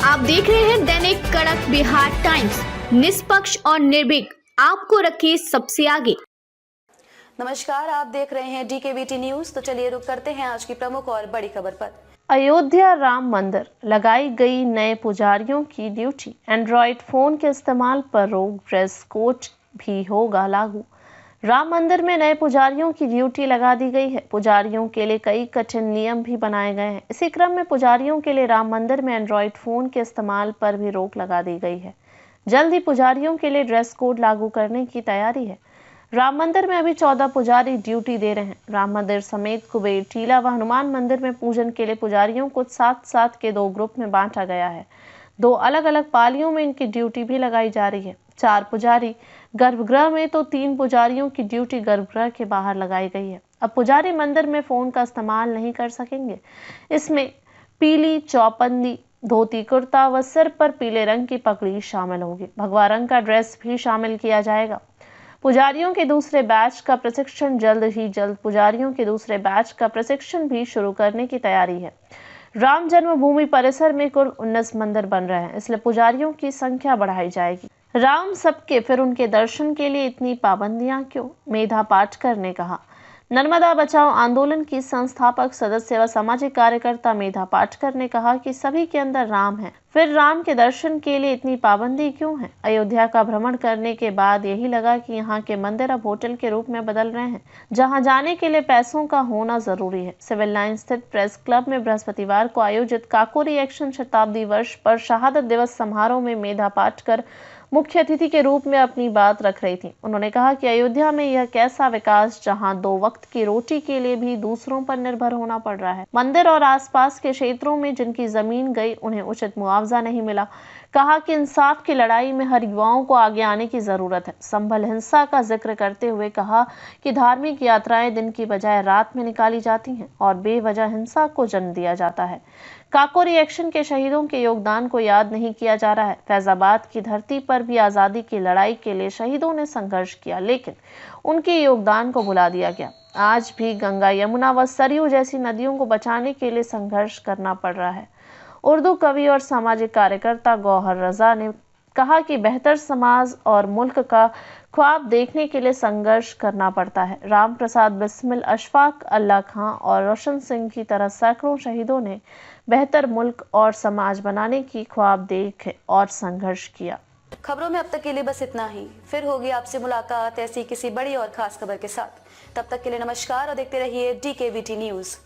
आप देख रहे हैं दैनिक कड़क बिहार टाइम्स, निष्पक्ष और निर्भीक, आपको रखे सबसे आगे। नमस्कार, आप देख रहे हैं DKBT न्यूज। तो चलिए रुक करते हैं आज की प्रमुख और बड़ी खबर पर। अयोध्या राम मंदिर लगाई गई नए पुजारियों की ड्यूटी, एंड्रॉयड फोन के इस्तेमाल पर रोक, ड्रेस कोड भी होगा लागू। राम मंदिर में नए पुजारियों की ड्यूटी लगा दी गई है। पुजारियों के लिए कई कठिन नियम भी बनाए गए हैं। इसी क्रम में पुजारियों के लिए राम मंदिर में एंड्रॉयड फोन के इस्तेमाल पर भी रोक लगा दी गई है। जल्द ही पुजारियों के लिए ड्रेस कोड लागू करने की तैयारी है। राम मंदिर में अभी 14 पुजारी ड्यूटी दे रहे हैं। राम मंदिर समेत कुबेर टीला व हनुमान मंदिर में पूजन के लिए पुजारियों को 7-7 के 2 ग्रुप में बांटा गया है। 2 अलग अलग पालियों में इनकी ड्यूटी भी लगाई जा रही है। 4 पुजारी गर्भगृह में तो 3 पुजारियों की ड्यूटी गर्भगृह के बाहर लगाई गई है। अब पुजारी मंदिर में फोन का इस्तेमाल नहीं कर सकेंगे। इसमें पीली चौपंदी, धोती कुर्ता व सिर पर पीले रंग की पगड़ी शामिल होगी। भगवा रंग का ड्रेस भी शामिल किया जाएगा। पुजारियों के दूसरे बैच का प्रशिक्षण जल्द पुजारियों के दूसरे बैच का प्रशिक्षण भी शुरू करने की तैयारी है। राम जन्मभूमि परिसर में कुल 19 मंदिर बन रहे हैं, इसलिए पुजारियों की संख्या बढ़ाई जाएगी। राम सबके, फिर उनके दर्शन के लिए इतनी पाबंदियां क्यों? मेधा पाटकर ने कहा। नर्मदा बचाओ आंदोलन की संस्थापक सदस्य व सामाजिक कार्यकर्ता मेधा पाटकर ने कहा कि सभी के अंदर राम है, फिर राम के दर्शन के लिए इतनी पाबंदी क्यों है? अयोध्या का भ्रमण करने के बाद यही लगा कि यहाँ के मंदिर अब होटल के रूप में बदल रहे हैं, जहाँ जाने के लिए पैसों का होना जरूरी है। सिविल लाइन स्थित प्रेस क्लब में बृहस्पतिवार को आयोजित काकोरी एक्शन शताब्दी वर्ष पर शहादत दिवस समारोह में मेधा पाटकर मुख्य अतिथि के रूप में अपनी बात रख रही थी। उन्होंने कहा कि अयोध्या में यह कैसा विकास जहां 2 वक्त की रोटी के लिए भी दूसरों पर निर्भर होना पड़ रहा है। मंदिर और आसपास के क्षेत्रों में जिनकी जमीन गई, उन्हें उचित मुआवजा नहीं मिला। कहा कि इंसाफ की लड़ाई में हर युवाओं को आगे आने की जरूरत है। संभल हिंसा का जिक्र करते हुए कहा कि धार्मिक यात्राएं दिन की बजाय रात में निकाली जाती हैं और बेवजह हिंसा को जन्म दिया जाता है। काकोरी एक्शन के शहीदों के योगदान को याद नहीं किया जा रहा है। फैजाबाद की धरती पर भी आजादी की लड़ाई के लिए शहीदों ने संघर्ष किया, लेकिन उनके योगदान को भुला दिया गया। आज भी गंगा, यमुना व सरयू जैसी नदियों को बचाने के लिए संघर्ष करना पड़ रहा है। उर्दू कवि और सामाजिक कार्यकर्ता गौहर रजा ने कहा कि बेहतर समाज और मुल्क का ख्वाब देखने के लिए संघर्ष करना पड़ता है। राम प्रसाद बिस्मिल, अशफाक अल्लाह खां और रोशन सिंह की तरह सैकड़ों शहीदों ने बेहतर मुल्क और समाज बनाने की ख्वाब देखे और संघर्ष किया। खबरों में अब तक के लिए बस इतना ही। फिर होगी आपसे मुलाकात ऐसी किसी बड़ी और खास खबर के साथ। तब तक के लिए नमस्कार और देखते रहिए DKBT न्यूज।